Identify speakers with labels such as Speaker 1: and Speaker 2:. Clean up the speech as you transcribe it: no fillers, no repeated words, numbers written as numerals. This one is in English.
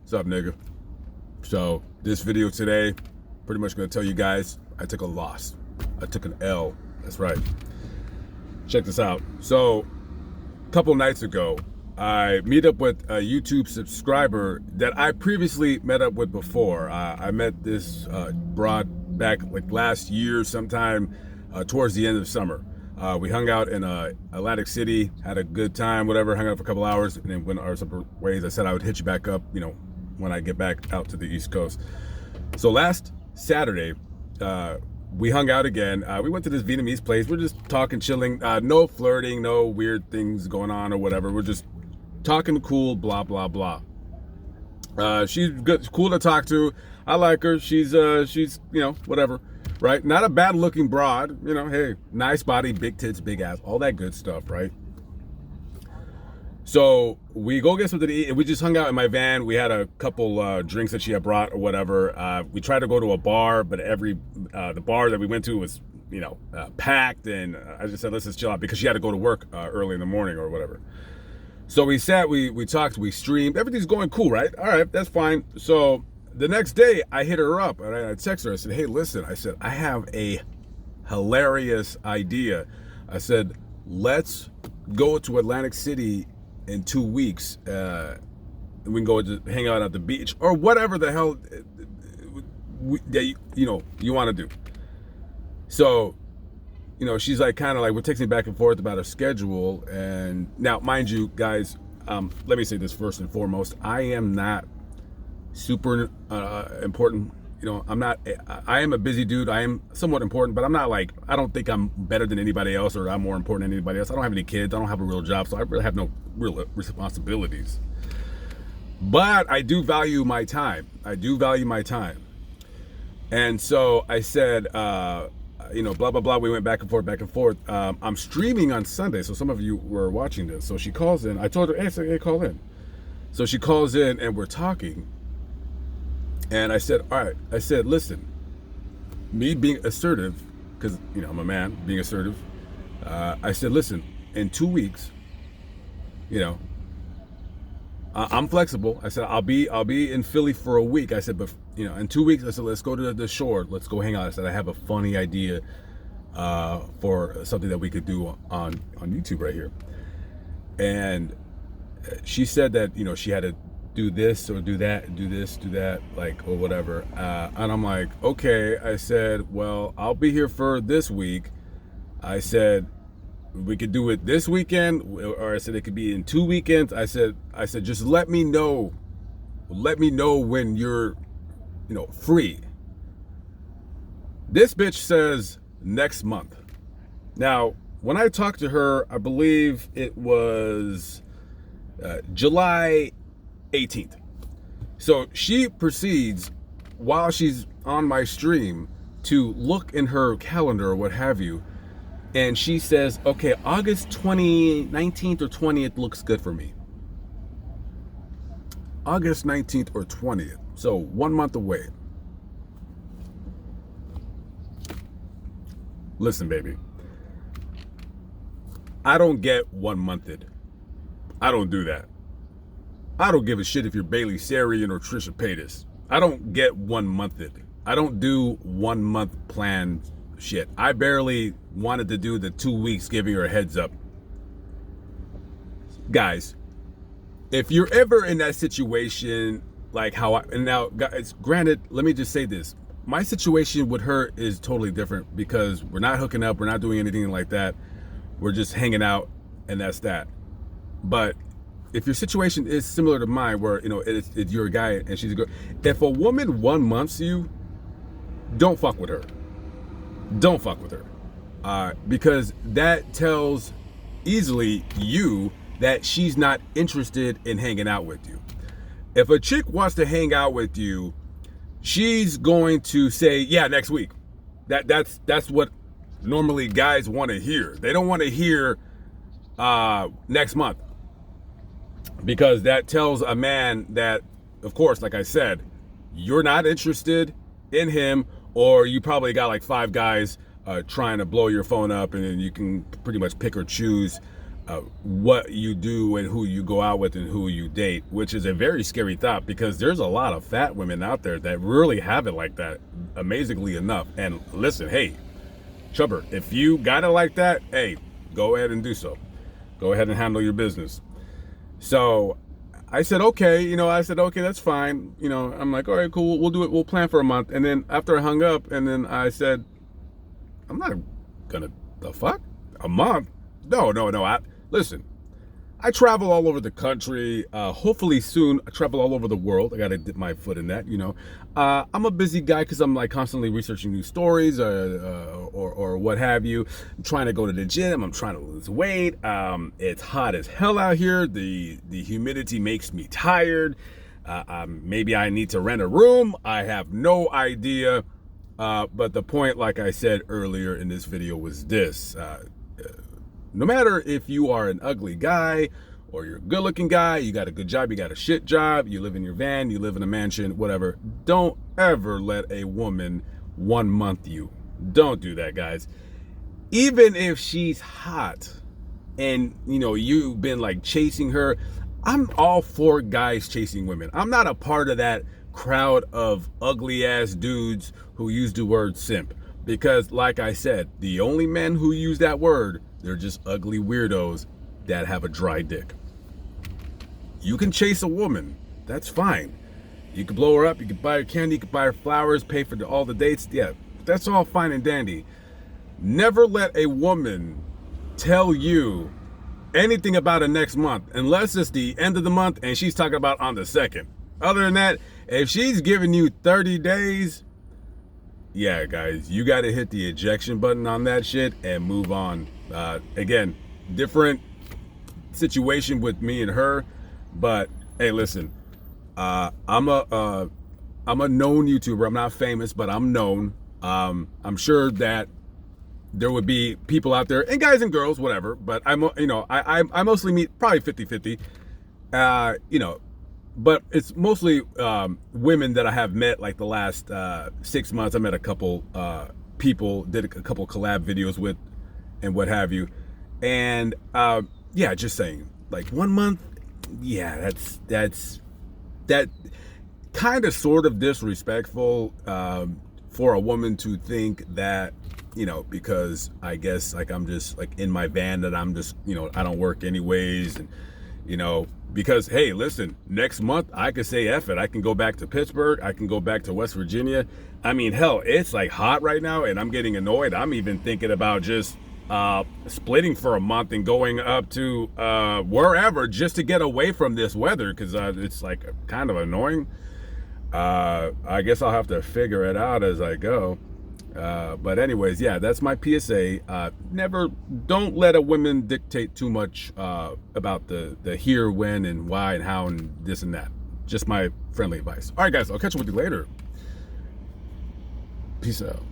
Speaker 1: What's up, nigga? So this video today, pretty much gonna tell you guys I took a loss. I took an L. That's right. Check this out. So a couple nights ago, I meet up with a YouTube subscriber that I previously met up with before. I met this broad back like last year sometime towards the end of summer. We hung out in Atlantic City, had a good time, whatever, hung out for a couple hours, and then went our separate ways. I said I would hit you back up, when I get back out to the East Coast. So last Saturday, we hung out again. We went to this Vietnamese place. We're just talking, chilling, no flirting, no weird things going on or whatever. We're just talking cool, blah, blah, blah. She's good, cool to talk to. I like her. She's whatever. Right? Not a bad looking broad, hey, nice body, big tits, big ass, all that good stuff, right? So we go get something to eat, and we just hung out in my van. We had a couple drinks that she had brought or whatever. We tried to go to a bar, but the bar that we went to was, packed, and I just said, let's just chill out, because she had to go to work early in the morning or whatever. So we sat, we talked, we streamed, everything's going cool, right? All right, that's fine. So the next day, I hit her up, and I texted her. I said, hey, listen, I said, I have a hilarious idea. I said, let's go to Atlantic City in 2 weeks. We can go to hang out at the beach or whatever the hell you want to do. So, she's like, kind of like, we're texting back and forth about her schedule. And now, mind you, guys, let me say this first and foremost. I am not super important. I am a busy dude. I am somewhat important, but I'm not like, I don't think I'm better than anybody else or I'm more important than anybody else. I don't have any kids. I don't have a real job, so I really have no real responsibilities. But I do value my time. And so I said, blah, blah, blah. We went back and forth. I'm streaming on Sunday, so some of you were watching this. So she calls in. I told her, hey, call in. So she calls in, and we're talking. And I said, all right. I said, listen, me being assertive, because, I'm a man, being assertive. I said, listen, in 2 weeks, I'm flexible. I said, I'll be in Philly for a week. I said, but, in 2 weeks, I said, let's go to the shore. Let's go hang out. I said, I have a funny idea for something that we could do on YouTube right here. And she said that, she had to do this or do that, do this, do that, like, or whatever. And I'm like, okay. I said, well, I'll be here for this week. I said, we could do it this weekend, or I said it could be in 2 weekends. I said, just let me know when you're, free. This bitch says next month. Now, when I talked to her, I believe it was July 18th. So she proceeds, while she's on my stream, to look in her calendar or what have you, and she says, okay, August 19th or 20th looks good for me. August 19th or 20th. So 1 month away. Listen, baby. I don't get 1 monthed. I don't do that. I don't give a shit if you're Bailey Sarian or Trisha Paytas. I don't get 1 monthed. I don't do 1 month plan shit. I barely wanted to do the 2 weeks, giving her a heads up. Guys, if you're ever in that situation, like and now, guys, granted, let me just say this. My situation with her is totally different, because we're not hooking up. We're not doing anything like that. We're just hanging out, and that's that. But if your situation is similar to mine, where, it's you're a guy and she's a girl, if a woman 1 months you, don't fuck with her. Don't fuck with her. Because that tells easily you that she's not interested in hanging out with you. If a chick wants to hang out with you, she's going to say, yeah, next week. That's what normally guys want to hear. They don't want to hear next month, because that tells a man that, of course, like I said, you're not interested in him, or you probably got like 5 guys trying to blow your phone up, and then you can pretty much pick or choose what you do and who you go out with and who you date, which is a very scary thought because there's a lot of fat women out there that really have it like that, amazingly enough. And listen, hey, Chubber, if you got it like that, hey, go ahead and do so. Go ahead and handle your business. So I said, okay, that's fine. I'm like, all right, cool. We'll do it. We'll plan for a month. And then after I hung up, and then I said, I'm not gonna, the fuck? A month? No. Listen, I travel all over the country. Hopefully soon, I travel all over the world. I got to dip my foot in that, I'm a busy guy because I'm like constantly researching new stories or what have you. I'm trying to go to the gym. I'm trying to lose weight. It's hot as hell out here. The humidity makes me tired. Maybe I need to rent a room. I have no idea. But the point, like I said earlier in this video, was this. No matter if you are an ugly guy or you're a good looking guy, you got a good job, you got a shit job, you live in your van, you live in a mansion, whatever, don't ever let a woman 1 month you. Don't do that, guys. Even if she's hot and you've been like chasing her, I'm all for guys chasing women. I'm not a part of that crowd of ugly ass dudes who use the word simp, because like I said, the only men who use that word, they're just ugly weirdos that have a dry dick. You can chase a woman. That's fine. You can blow her up. You can buy her candy. You can buy her flowers, pay for all the dates. Yeah, that's all fine and dandy. Never let a woman tell you anything about it next month unless it's the end of the month and she's talking about on the 2nd. Other than that, if she's giving you 30 days, yeah, guys, you got to hit the ejection button on that shit and move on. Again, different situation with me and her, but hey, listen, I'm a known YouTuber. I'm not famous, but I'm known. I'm sure that there would be people out there, and guys and girls, whatever, but I mostly meet probably 50-50, but it's mostly women that I have met like the last 6 months. I met a couple people, did a couple collab videos with and what have you. And yeah, just saying, like 1 month, yeah, that's kind of sort of disrespectful for a woman to think that, because I guess like I'm just like in my van, that I'm just, I don't work anyways. And, because, hey, listen, next month I could say F it. I can go back to Pittsburgh. I can go back to West Virginia. I mean, hell, it's like hot right now and I'm getting annoyed. I'm even thinking about just splitting for a month and going up to wherever just to get away from this weather, because it's like kind of annoying. I guess I'll have to figure it out as I go. But anyways, yeah, that's my PSA. Don't let a woman dictate too much about the here, when, and why, and how, and this and that. Just my friendly advice. All right, guys, I'll catch up with you later. Peace out.